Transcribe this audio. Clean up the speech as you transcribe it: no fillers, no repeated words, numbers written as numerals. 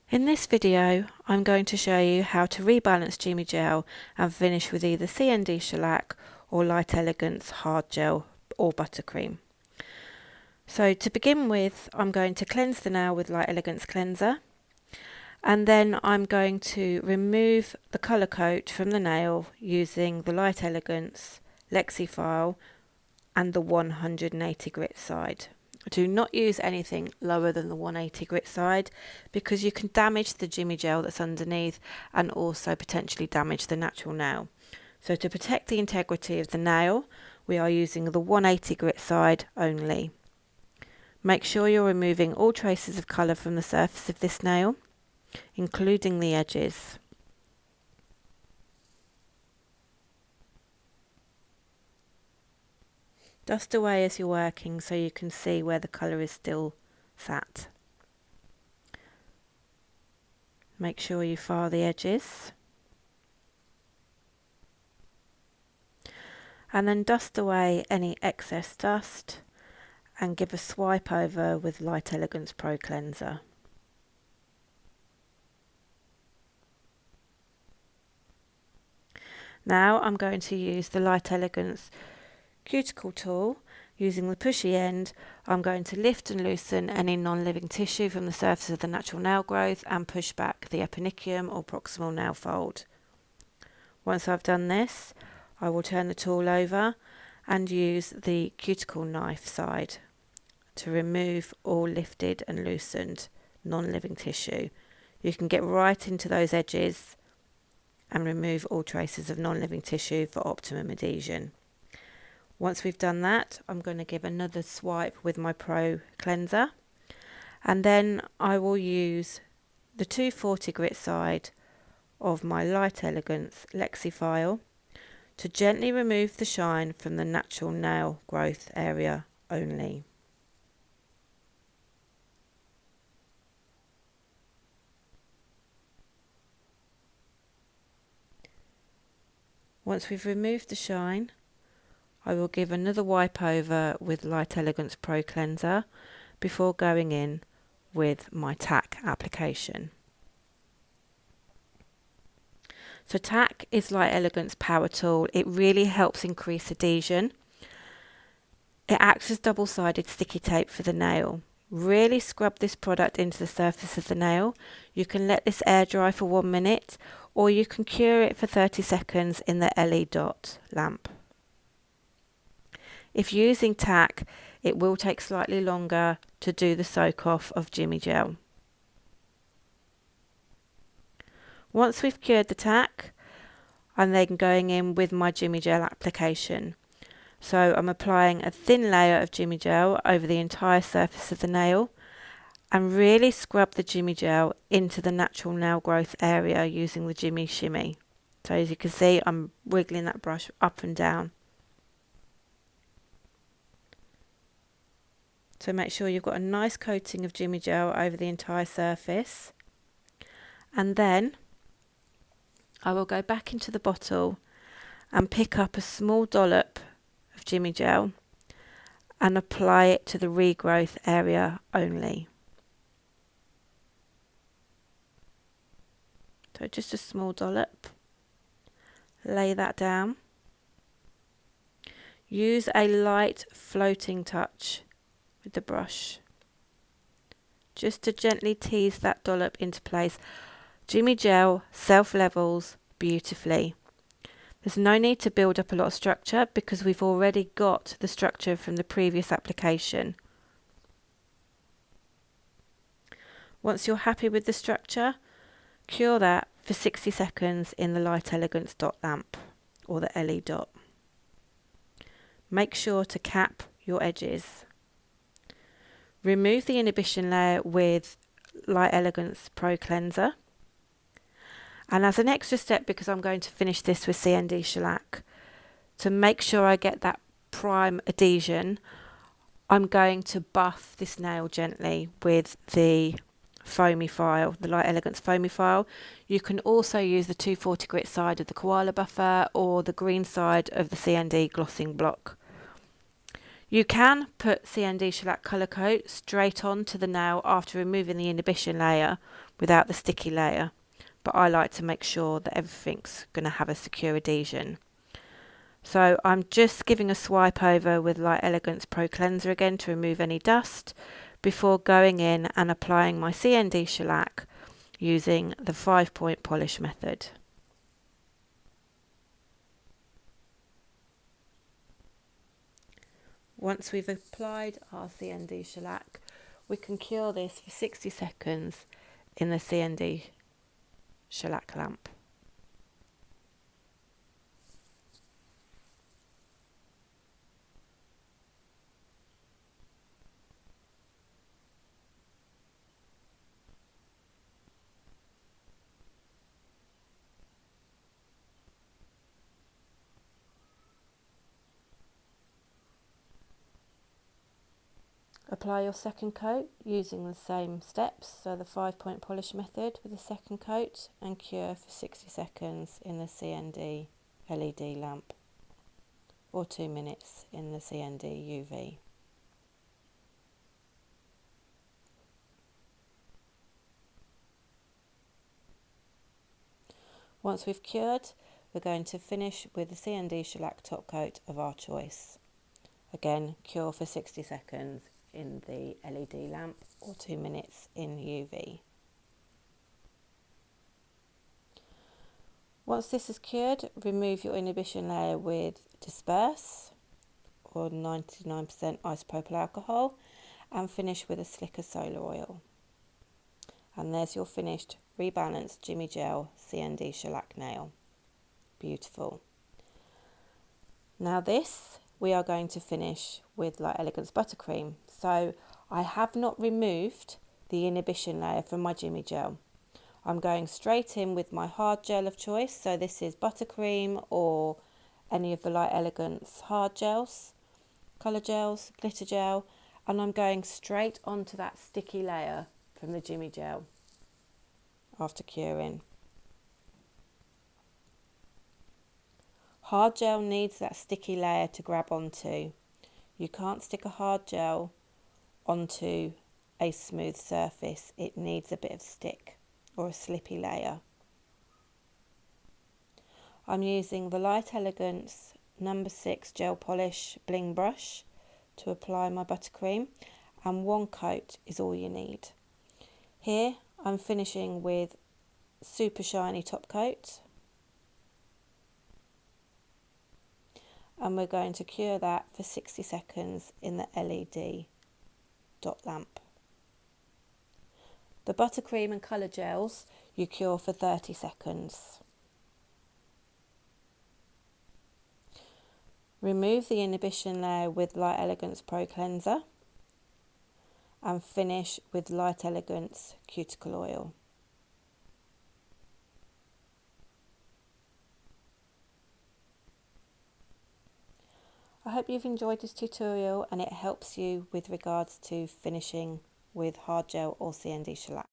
In this video, I'm going to show you how to rebalance Jimmy Gel and finish with either CND Shellac or Light Elegance Hard Gel or Buttercream. So to begin with, I'm going to cleanse the nail with Light Elegance Cleanser, and then I'm going to remove the colour coat from the nail using the Light Elegance Lexy file and the 180 grit side. Do not use anything lower than the 180 grit side because you can damage the Jimmy Gel that's underneath and also potentially damage the natural nail. So to protect the integrity of the nail, we are using the 180 grit side only. Make sure you're removing all traces of colour from the surface of this nail, including the edges. Dust away as you're working so you can see where the colour is still sat. Make sure you file the edges. And then dust away any excess dust and give a swipe over with Light Elegance Pro Cleanser. Now I'm going to use the Light Elegance cuticle tool. Using the pushy end, I'm going to lift and loosen any non-living tissue from the surface of the natural nail growth and push back the eponychium or proximal nail fold. Once I've done this, I will turn the tool over and use the cuticle knife side to remove all lifted and loosened non-living tissue. You can get right into those edges and remove all traces of non-living tissue for optimum adhesion. Once we've done that, I'm going to give another swipe with my Pro Cleanser, and then I will use the 240 grit side of my Light Elegance Lexy file to gently remove the shine from the natural nail growth area only. Once we've removed the shine, I will give another wipe over with Light Elegance Pro Cleanser before going in with my Tack application. So Tack is Light Elegance power tool. It really helps increase adhesion. It acts as double-sided sticky tape for the nail. Really scrub this product into the surface of the nail. You can let this air dry for 1 minute, or you can cure it for 30 seconds in the LED dot lamp. If using Tack, it will take slightly longer to do the soak off of Jimmy Gel. Once we've cured the Tack, I'm then going in with my Jimmy Gel application. So I'm applying a thin layer of Jimmy Gel over the entire surface of the nail and really scrub the Jimmy Gel into the natural nail growth area using the Jimmy Shimmy. So as you can see, I'm wiggling that brush up and down. So make sure you've got a nice coating of Jimmy Gel over the entire surface. And then I will go back into the bottle and pick up a small dollop of Jimmy Gel and apply it to the regrowth area only. So just a small dollop. Lay that down. Use a light floating touch with the brush just to gently tease that dollop into place. Jimmy Gel self-levels beautifully. There's no need to build up a lot of structure because we've already got the structure from the previous application. Once you're happy with the structure, cure that for 60 seconds in the Light Elegance dot lamp or the LED dot. Make sure to cap your edges. Remove the inhibition layer with Light Elegance Pro Cleanser. And as an extra step, because I'm going to finish this with CND Shellac, to make sure I get that prime adhesion, I'm going to buff this nail gently with the foamy file, the Light Elegance foamy file. You can also use the 240 grit side of the koala buffer or the green side of the CND glossing block. You can put CND Shellac colour coat straight onto the nail after removing the inhibition layer without the sticky layer, but I like to make sure that everything's going to have a secure adhesion. So I'm just giving a swipe over with Light Elegance Pro Cleanser again to remove any dust before going in and applying my CND Shellac using the 5-point polish method. Once we've applied our CND Shellac, we can cure this for 60 seconds in the CND Shellac lamp. Apply your second coat using the same steps, so the 5-point polish method with the second coat, and cure for 60 seconds in the CND LED lamp or 2 minutes in the CND UV. Once we've cured, we're going to finish with the CND Shellac top coat of our choice. Again, cure for 60 seconds in the LED lamp or 2 minutes in UV. Once this is cured, remove your inhibition layer with Disperse or 99% isopropyl alcohol and finish with a slicker solar oil. And there's your finished Rebalance Jimmy Gel CND Shellac nail. Beautiful. Now this we are going to finish with Light Elegance Buttercream. So I have not removed the inhibition layer from my Jimmy Gel. I'm going straight in with my hard gel of choice. So this is Buttercream or any of the Light Elegance hard gels, colour gels, glitter gel, and I'm going straight onto that sticky layer from the Jimmy Gel after curing. Hard gel needs that sticky layer to grab onto. You can't stick a hard gel onto a smooth surface. It needs a bit of stick or a slippy layer. I'm using the Light Elegance No. 6 Gel Polish Bling brush to apply my buttercream, and 1 coat is all you need. Here I'm finishing with super shiny top coat, and we're going to cure that for 60 seconds in the LED dot lamp. The buttercream and colour gels you cure for 30 seconds. Remove the inhibition layer with Light Elegance Pro Cleanser and finish with Light Elegance Cuticle Oil. I hope you've enjoyed this tutorial and it helps you with regards to finishing with hard gel or CND Shellac.